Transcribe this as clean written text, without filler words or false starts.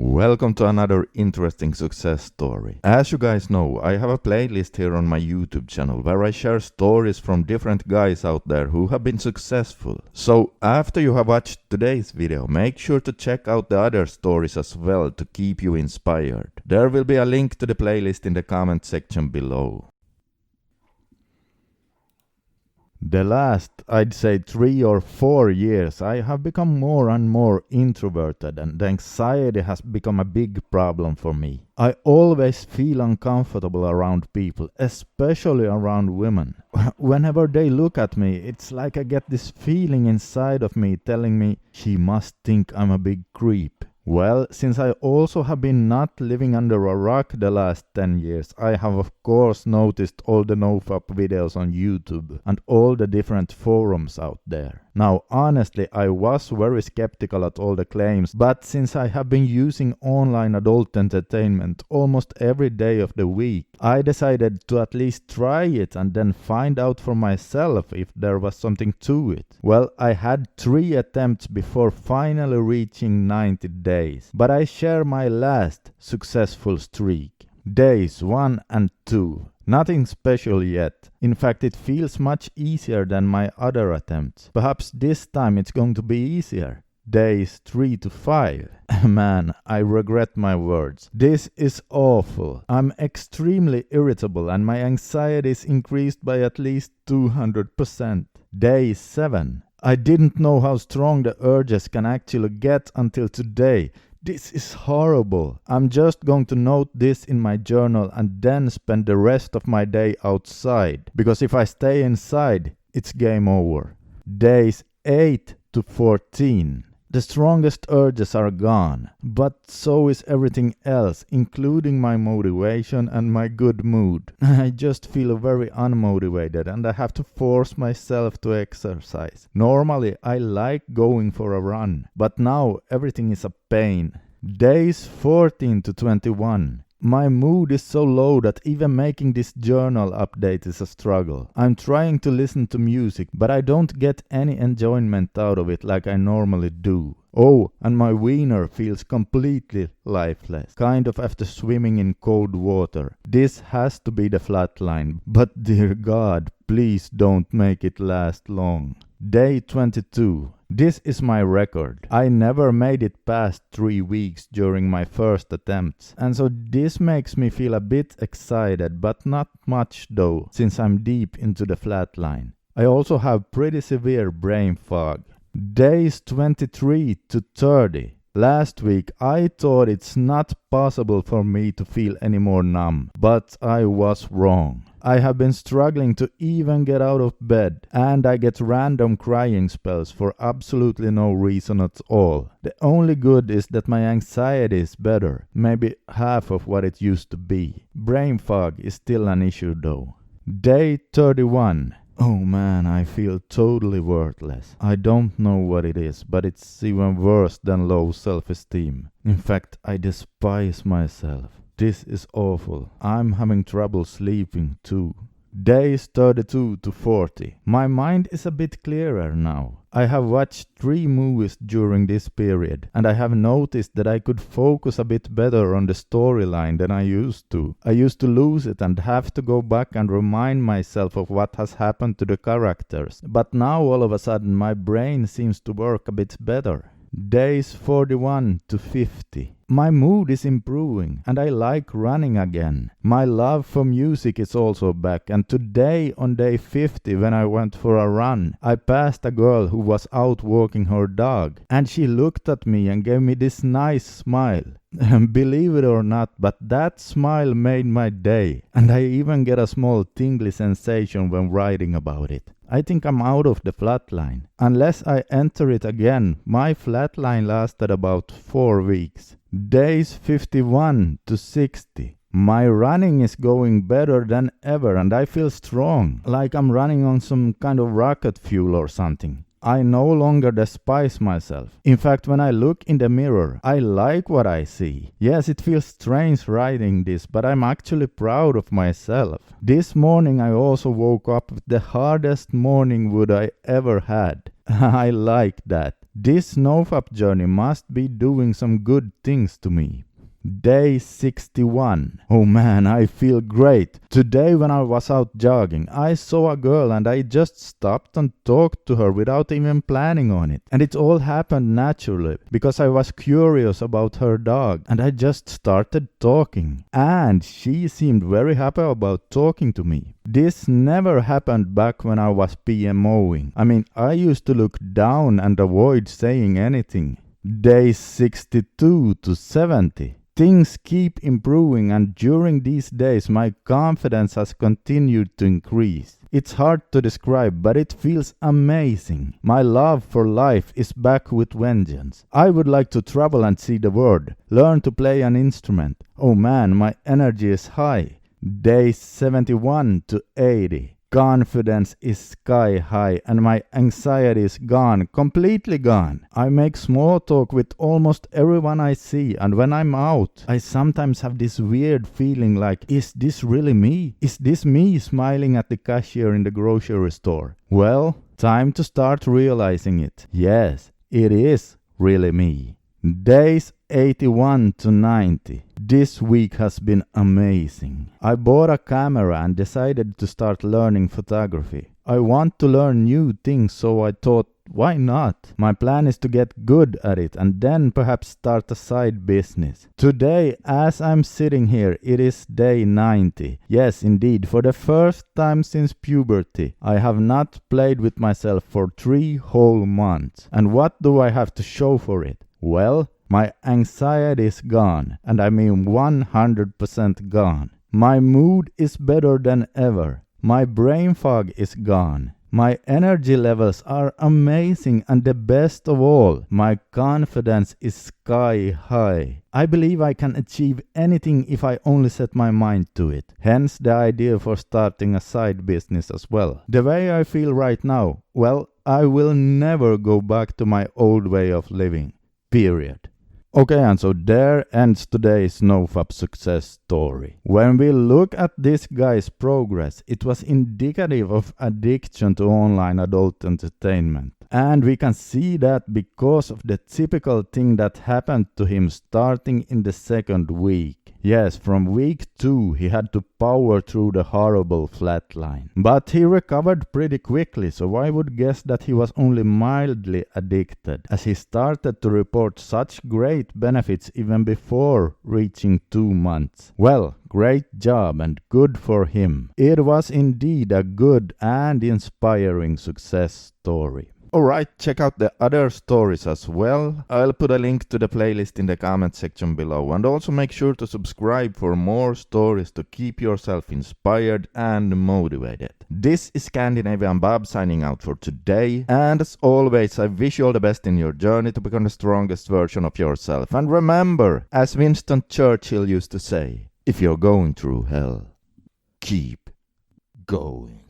Welcome to another interesting success story. As you guys know, I have a playlist here on my YouTube channel where I share stories from different guys out there who have been successful. So after you have watched today's video, make sure to check out the other stories as well to keep you inspired. There will be a link to the playlist in the comment section below. The last, I'd say 3 or 4 years, I have become more and more introverted and anxiety has become a big problem for me. I always feel uncomfortable around people, especially around women. Whenever they look at me, it's like I get this feeling inside of me telling me, she must think I'm a big creep. Well, since I also have been not living under a rock the last 10 years, I have of course noticed all the NoFap videos on YouTube and all the different forums out there. Now, honestly, I was very skeptical at all the claims, but since I have been using online adult entertainment almost every day of the week, I decided to at least try it and then find out for myself if there was something to it. Well, I had 3 attempts before finally reaching 90 days, but I share my last successful streak. Days 1 and 2. Nothing special yet. In fact, it feels much easier than my other attempts. Perhaps this time it's going to be easier. Days 3 to 5. Man, I regret my words. This is awful. I'm extremely irritable and my anxiety is increased by at least 200%. Day 7. I didn't know how strong the urges can actually get until today. This is horrible. I'm just going to note this in my journal and then spend the rest of my day outside. Because if I stay inside, it's game over. Days 8 to 14. The strongest urges are gone, but so is everything else, including my motivation and my good mood. I just feel very unmotivated and I have to force myself to exercise. Normally I like going for a run, but now everything is a pain. Days 14 to 21. My mood is so low that even making this journal update is a struggle. I'm trying to listen to music, but I don't get any enjoyment out of it like I normally do. Oh, and my wiener feels completely lifeless, kind of after swimming in cold water. This has to be the flatline, but dear God, please don't make it last long. Day 22. This is my record. I never made it past 3 weeks during my first attempts, and so this makes me feel a bit excited, but not much though, since I'm deep into the flatline. I also have pretty severe brain fog. Days 23 to 30. Last week I thought it's not possible for me to feel any more numb, but I was wrong. I have been struggling to even get out of bed, and I get random crying spells for absolutely no reason at all. The only good is that my anxiety is better, maybe half of what it used to be. Brain fog is still an issue though. Day 31. Oh man, I feel totally worthless. I don't know what it is, but it's even worse than low self-esteem. In fact, I despise myself. This is awful. I'm having trouble sleeping too. Days 32 to 40. My mind is a bit clearer now. I have watched 3 movies during this period, and I have noticed that I could focus a bit better on the storyline than I used to. I used to lose it and have to go back and remind myself of what has happened to the characters. But now all of a sudden my brain seems to work a bit better. Days 41 to 50. My mood is improving and I like running again. My love for music is also back, and today on day 50 when I went for a run, I passed a girl who was out walking her dog and she looked at me and gave me this nice smile. Believe it or not, but that smile made my day, and I even get a small tingly sensation when writing about it. I think I'm out of the flatline. Unless I enter it again, my flatline lasted about 4 weeks. Days 51 to 60. My running is going better than ever and I feel strong, like I'm running on some kind of rocket fuel or something. I no longer despise myself. In fact, when I look in the mirror, I like what I see. Yes, it feels strange writing this, but I'm actually proud of myself. This morning I also woke up with the hardest morning wood I ever had. I like that. This NoFap journey must be doing some good things to me. Day 61. Oh man, I feel great. Today when I was out jogging, I saw a girl and I just stopped and talked to her without even planning on it. And it all happened naturally because I was curious about her dog and I just started talking. And she seemed very happy about talking to me. This never happened back when I was PMOing. I mean, I used to look down and avoid saying anything. Days 62 to 70. Things keep improving and during these days my confidence has continued to increase. It's hard to describe, but it feels amazing. My love for life is back with vengeance. I would like to travel and see the world, learn to play an instrument. Oh man, my energy is high. Days 71 to 80. Confidence is sky high and my anxiety is gone, completely gone. I make small talk with almost everyone I see, and when I'm out, I sometimes have this weird feeling like, is this really me? Is this me smiling at the cashier in the grocery store? Well, time to start realizing it. Yes, it is really me. Days 81 to 90. This week has been amazing. I bought a camera and decided to start learning photography. I want to learn new things, so I thought, why not? My plan is to get good at it and then perhaps start a side business. Today, as I'm sitting here, it is day 90. Yes, indeed, for the first time since puberty, I have not played with myself for 3 whole months. And what do I have to show for it? Well, my anxiety is gone, and I mean 100% gone. My mood is better than ever. My brain fog is gone. My energy levels are amazing, and the best of all, my confidence is sky high. I believe I can achieve anything if I only set my mind to it. Hence the idea for starting a side business as well. The way I feel right now, well, I will never go back to my old way of living. Period. Okay, and so there ends today's NoFap success story. When we look at this guy's progress, it was indicative of addiction to online adult entertainment. And we can see that because of the typical thing that happened to him starting in the second week. Yes, from week 2 he had to power through the horrible flatline. But he recovered pretty quickly, so I would guess that he was only mildly addicted, as he started to report such great benefits even before reaching 2 months. Well, great job and good for him. It was indeed a good and inspiring success story. Alright, check out the other stories as well. I'll put a link to the playlist in the comment section below, and also make sure to subscribe for more stories to keep yourself inspired and motivated. This is Scandinavian Bob signing out for today, and as always I wish you all the best in your journey to become the strongest version of yourself. And remember, as Winston Churchill used to say, if you're going through hell, keep going.